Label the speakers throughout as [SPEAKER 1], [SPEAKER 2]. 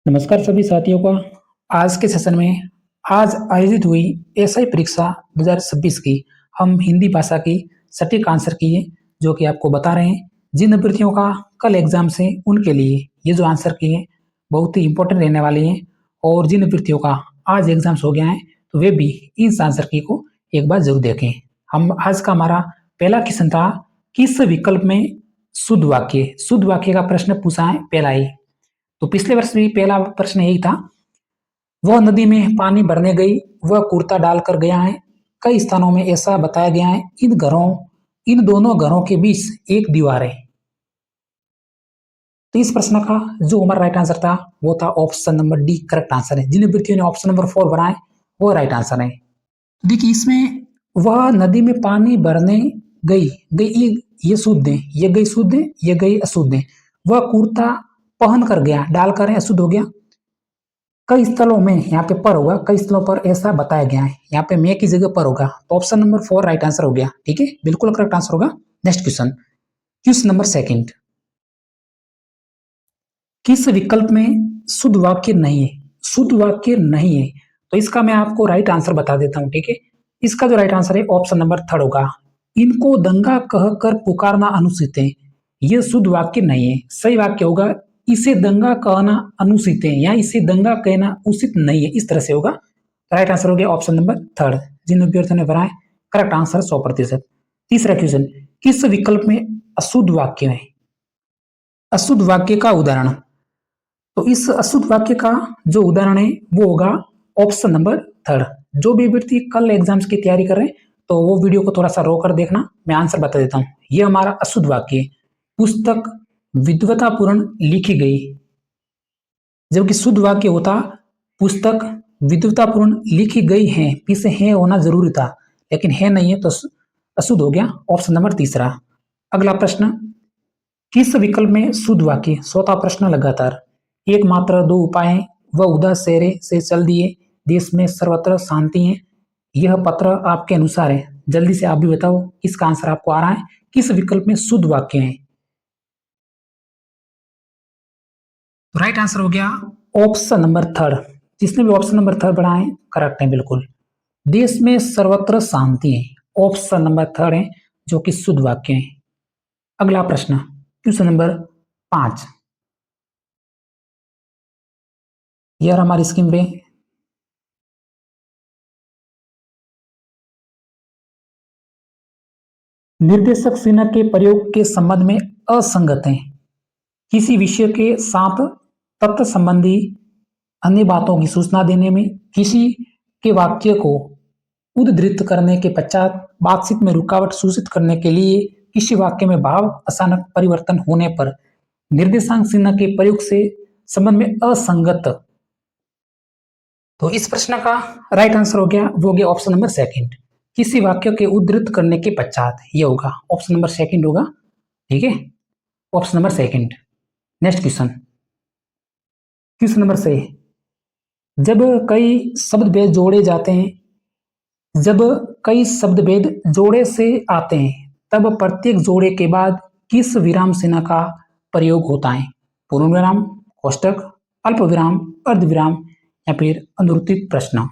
[SPEAKER 1] नमस्कार सभी साथियों का। आज के सेशन में आज आयोजित हुई एसआई परीक्षा 2026 की हम हिंदी भाषा की सटीक आंसर किए जो कि आपको बता रहे हैं। जिन अभ्यर्थियों का कल एग्जाम से उनके लिए ये जो आंसर किए बहुत ही इंपॉर्टेंट रहने वाले हैं और जिन अभ्यर्थियों का आज एग्जाम्स हो गया है तो वे भी इस आंसर की को एक बार जरूर देखें। हम आज का हमारा पहला क्वेश्चन था, किस विकल्प में शुद्ध वाक्य का प्रश्न पूछा है पहला ही। तो पिछले वर्ष भी पहला प्रश्न यही था, वह नदी में पानी भरने गई, वह कुर्ता डालकर गया है। कई स्थानों में ऐसा बताया गया है। इन दोनों घरों के बीच एक दीवार है। तो इस प्रश्न का जो हमारा राइट आंसर था वो था option number D correct answer है। जिन अभ्यर्थियों ने ऑप्शन नंबर 4 बनाए वो राइट आंसर है। देखिए इसमें वह नदी में पानी भरने गई, ये शुद्ध है, ये गई शुद्ध है, ये गई अशुद्ध है। वह कुर्ता पहन कर गया, डालकर है अशुद्ध हो गया। कई स्थलों में यहाँ पे पर होगा, कई स्थलों पर ऐसा बताया गया है, यहाँ पे मैं की जगह पर होगा। तो ऑप्शन नंबर 4 राइट आंसर हो गया। ठीक है, बिल्कुल करेक्ट आंसर होगा। Next question, question number second, किस विकल्प में शुद्ध वाक्य नहीं है? शुद्ध वाक्य नहीं है तो इसका मैं आपको राइट आंसर बता देता हूं। ठीक है, इसका जो राइट आंसर है ऑप्शन नंबर 3 होगा। इनको दंगा कहकर पुकारना अनुचित है, यह शुद्ध वाक्य नहीं है। सही वाक्य होगा, इसे दंगा कहना अनुचित है या इसे दंगा कहना उचित नहीं है, इस तरह से होगा। राइट आंसर हो गया ऑप्शन नंबर 3। जिन अभ्यर्थियों ने बनाए करेक्ट आंसर 100%। तीसरा क्वेश्चन, किस विकल्प में अशुद्ध वाक्य है? अशुद्ध वाक्य का उदाहरण, तो इस अशुद्ध वाक्य का जो उदाहरण है वो होगा ऑप्शन नंबर 3। जो भी व्यक्ति कल एग्जाम्स की तैयारी कर रहे हैं तो वो वीडियो को थोड़ा सा रोक कर देखना, मैं आंसर बता देता हूं। ये हमारा अशुद्ध वाक्य है, पुस्तक विद्वतापूर्ण लिखी गई। जबकि शुद्ध वाक्य होता, पुस्तक विद्वतापूर्ण लिखी गई है, पीछे है होना जरूरी था लेकिन है नहीं है तो अशुद्ध हो गया ऑप्शन नंबर 3। अगला प्रश्न, किस विकल्प में शुद्ध वाक्य? चौथा प्रश्न लगातार, एक मात्र दो उपाय हैं, वह उदास चेहरे से चल दिए, देश में सर्वत्र शांति है, यह पत्र आपके अनुसार है। जल्दी से आप भी बताओ, इसका आंसर आपको आ रहा है, किस विकल्प में शुद्ध वाक्य है? राइट आंसर हो गया ऑप्शन नंबर 3। जिसने भी ऑप्शन नंबर 3 बढ़ा है करेक्ट है बिल्कुल। देश में सर्वत्र शांति है, ऑप्शन नंबर 3 है जो कि शुद्ध वाक्य है। अगला प्रश्न, क्वेश्चन नंबर 5, यह हमारी स्क्रीन पे निर्देशक चिन्ह के प्रयोग के संबंध में असंगत है। किसी विषय के साथ तत्व संबंधी अन्य बातों की सूचना देने में, किसी के वाक्य को उद्धृत करने के पश्चात, बातचीत में रुकावट सूचित करने के लिए, किसी वाक्य में भाव अचानक परिवर्तन होने पर निर्देशांक चिन्ह के प्रयोग से संबंध में असंगत। तो इस प्रश्न का राइट आंसर हो गया, वो हो गया ऑप्शन नंबर 2। किसी वाक्य के उद्धृत करने के पश्चात, ये होगा ऑप्शन नंबर 2 होगा। ठीक है, option number 2। Next question, question number 6, जब कई शब्द भेद जोड़े जाते हैं, जब कई शब्द भेद जोड़े से आते हैं तब प्रत्येक जोड़े के बाद किस विराम चिन्ह का प्रयोग होता है? पूर्ण विराम, कोष्टक, अल्प विराम, अर्धविराम या फिर अनुत्तरित प्रश्न।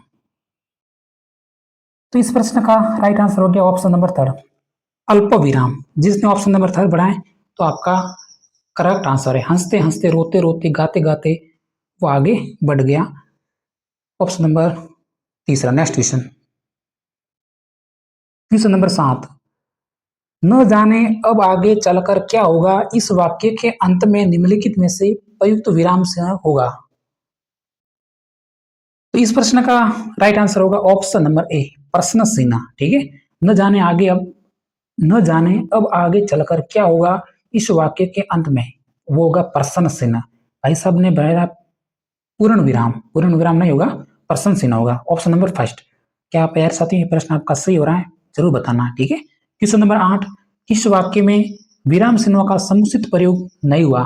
[SPEAKER 1] तो इस प्रश्न का राइट आंसर हो गया ऑप्शन नंबर 3, अल्प विराम। जिसने ऑप्शन नंबर 3 बढ़ाए तो आपका करेक्ट आंसर है। हंसते हंसते, रोते रोते, गाते गाते वो आगे बढ़ गया, option number 3। Next question, question number 7, न जाने अब आगे चलकर क्या होगा, इस वाक्य के अंत में निम्नलिखित में से प्रयुक्त विराम चिन्ह होगा। तो इस प्रश्न का राइट आंसर होगा ऑप्शन नंबर ए, प्रश्न चिन्ह। ठीक है, न जाने अब आगे चलकर क्या होगा, इस वाक्य के अंत में वो होगा प्रश्न चिन्ह। भाई साहब ने बनाया पूर्ण विराम नहीं होगा, प्रश्न चिन्ह होगा, ऑप्शन नंबर 1। क्या आप यार साथी ये प्रश्न आपका सही हो रहा है जरूर बताना। ठीक है, क्वेश्चन नंबर 8, किस वाक्य में विराम चिन्हों का समुचित प्रयोग नहीं हुआ?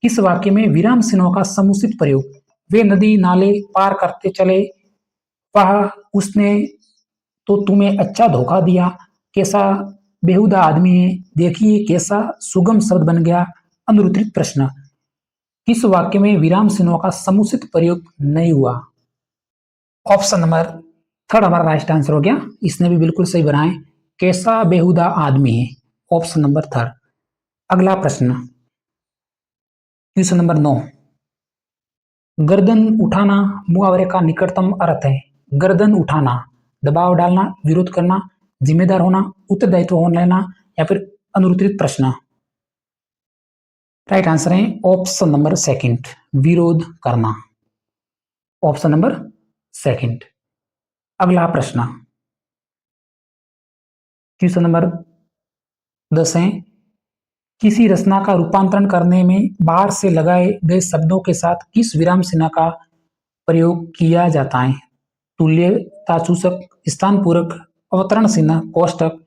[SPEAKER 1] किस वाक्य में विराम चिन्हों का समुचित प्रयोग? वे नदी नाले पार करते चले, वह उसने तो तुम्हें अच्छा धोखा दिया, कैसा बेहुदा आदमी है, देखिए कैसा सुगम शब्द बन गया, अनुत्तरित प्रश्न। किस वाक्य में विराम चिन्हों का समुचित प्रयोग नहीं हुआ? ऑप्शन नंबर थर्ड हमारा राइट आंसर हो गया। इसने भी बिल्कुल सही बनाए, कैसा बेहुदा आदमी है, ऑप्शन नंबर थर्ड। अगला प्रश्न, क्वेश्चन नंबर 9। गर्दन उठाना मुहावरे का निकटतम अर्थ है। गर्दन उठाना, दबाव डालना, विरोध करना, जिम्मेदार होना, उत्तरदायित्व होने लेना या फिर अनुत्तरित प्रश्न। राइट आंसर है ऑप्शन नंबर सेकंड, विरोध करना, ऑप्शन नंबर सेकंड। अगला प्रश्न, क्वेश्चन नंबर 10 है, किसी रचना का रूपांतरण करने में बाहर से लगाए गए शब्दों के साथ किस विराम चिन्ह का प्रयोग किया जाता है? तुल्यतासूचक, स्थान पूरक, अवतरण चिन्ह, कोष्टक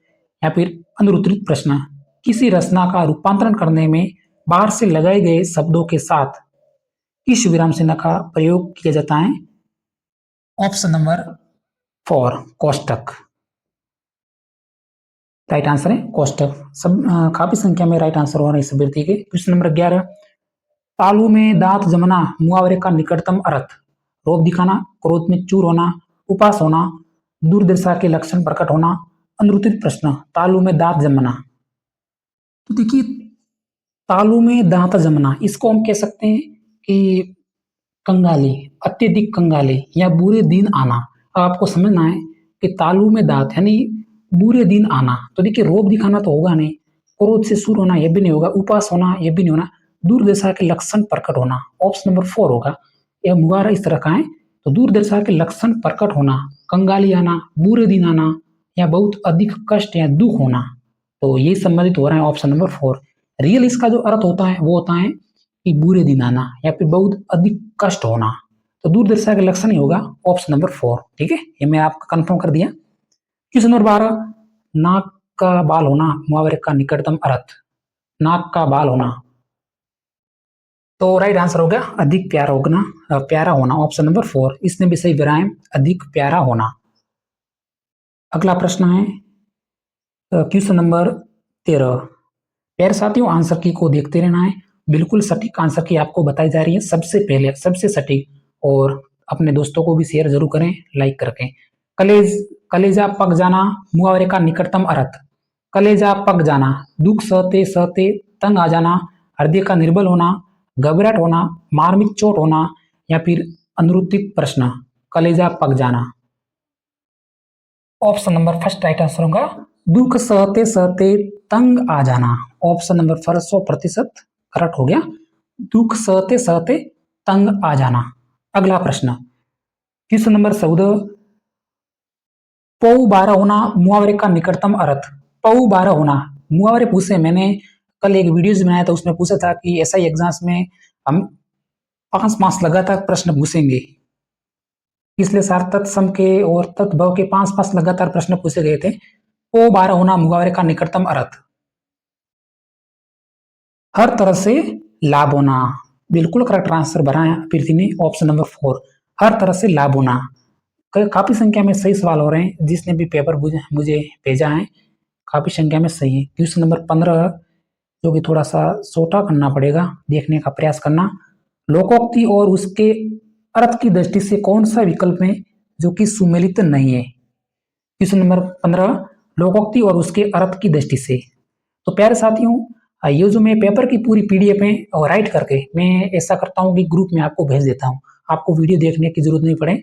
[SPEAKER 1] या फिर अनुत्तरित प्रश्न। किसी रचना का रूपांतरण करने में बाहर से लगाए गए शब्दों के साथ किस विराम चिन्ह का प्रयोग किया जाता है? Option number 4, कोष्टक। राइट आंसर है कोष्टक। सब काफी संख्या में राइट आंसर हो रहे हैं इस अभ्यर्थी के। क्वेश्चन नंबर 11, तालू में दांत जमना मुहावरे का निकटतम अर्थ। रोब दिखाना, क्रोध में चूर होना, उपास होना, दुर्दशा के लक्षण प्रकट होना, अनुत्तरित प्रश्न। तालू में दांत जमना, तो देखिए तालू में दांत जमना, इसको हम कह सकते हैं कि कंगाली, अत्यधिक कंगाली या बुरे दिन आना। अब आपको समझना है कि तालू में दांत यानी बुरे दिन आना, तो देखिए रोब दिखाना तो होगा नहीं, क्रोध से सूर होना यह भी नहीं होगा, उपास होना यह भी नहीं होना, दुर्दशा के लक्षण प्रकट होना, ऑप्शन नंबर 4 होगा। यह मुहावरा इस तरह का है, तो दुर्दशा के लक्षण प्रकट होना, कंगाली आना, बुरे दिन आना या बहुत अधिक कष्ट या दुख होना, तो ये संबंधित हो रहा है ऑप्शन नंबर 4। रियल इसका जो अर्थ होता है वो होता है कि बुरे दिन आना या फिर बहुत अधिक कष्ट होना, तो दुर्दशा का लक्षण ही होगा ऑप्शन नंबर 4। ठीक है, ये मैं आपको कंफर्म कर दिया। क्वेश्चन नंबर 12, नाक का बाल होना मुहावरे का निकटतम अर्थ। नाक का बाल होना, तो राइट आंसर हो गया अधिक प्यारा होना, प्यारा होना, ऑप्शन नंबर 4। इसने भी सही बनाया, अधिक प्यारा होना। अगला प्रश्न है क्वेश्चन नंबर 13। प्यारे साथियों, आंसर की को देखते रहना है, बिल्कुल सटीक आंसर की आपको बताई जा रही है सबसे पहले, सबसे सटीक, और अपने दोस्तों को भी शेयर जरूर करें लाइक करके। कलेजा पक जाना मुहावरे का निकटतम अर्थ। कलेजा पक जाना, दुख सहते सहते तंग आ जाना, हृदय का निर्बल होना, घबराहट होना, मार्मिक चोट होना या फिर अनुत्तरित प्रश्न। कलेजा पक जाना, option number first right answer होगा, दुख सहते सहते तंग आ जाना, ऑप्शन नंबर फर्स्ट 100% करेक्ट हो गया, दुख सहते सहते तंग आ जाना। अगला प्रश्न, क्वेश्चन नंबर 14, पौ बारह होना मुहावरे का निकटतम अर्थ। पौ बारह होना, मुहावरे पूछे, मैंने कल एक वीडियोज बनाया था, उसमें पूछा था कि एसआई एग्जाम्स में हम 5 मार्क्स लगातार प्रश्न पूछेंगे। पिछले साल तत्सम के और तत्भव के 5 लगातार प्रश्न पूछे गए थे। पौ बारह होना मुहावरे का निकटतम अर्थ। हर तरह से लाभ होना, बिल्कुल करेक्ट आंसर बनाया पृथ्वी ने, ऑप्शन नंबर 4, हर तरह से लाभ होना। काफी संख्या में सही सवाल हो रहे हैं, जिसने भी पेपर मुझे भेजा है काफी संख्या में सही है। क्वेश्चन नंबर 15, जो कि थोड़ा सा छोटा करना पड़ेगा, देखने का प्रयास करना। लोकोक्ति और उसके अर्थ की दृष्टि से कौन सा विकल्प है जो कि सुमेलित नहीं है? क्वेश्चन नंबर 15, लोकोक्ति और उसके अर्थ की दृष्टि से। तो प्यारे साथियों, ये जो मैं पेपर की पूरी पीडीएफ है और राइट करके मैं ऐसा करता हूँ कि ग्रुप में आपको भेज देता हूँ, आपको वीडियो देखने की जरूरत नहीं पड़े।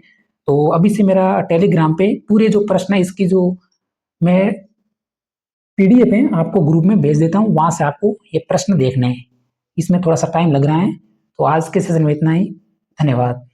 [SPEAKER 1] तो अभी से मेरा टेलीग्राम पे पूरे जो प्रश्न है इसकी जो मैं पीडीएफ है आपको ग्रुप में भेज देता हूँ, वहां से आपको ये प्रश्न देखने हैं। इसमें थोड़ा सा टाइम लग रहा है, तो आज के सेशन में इतना ही। धन्यवाद।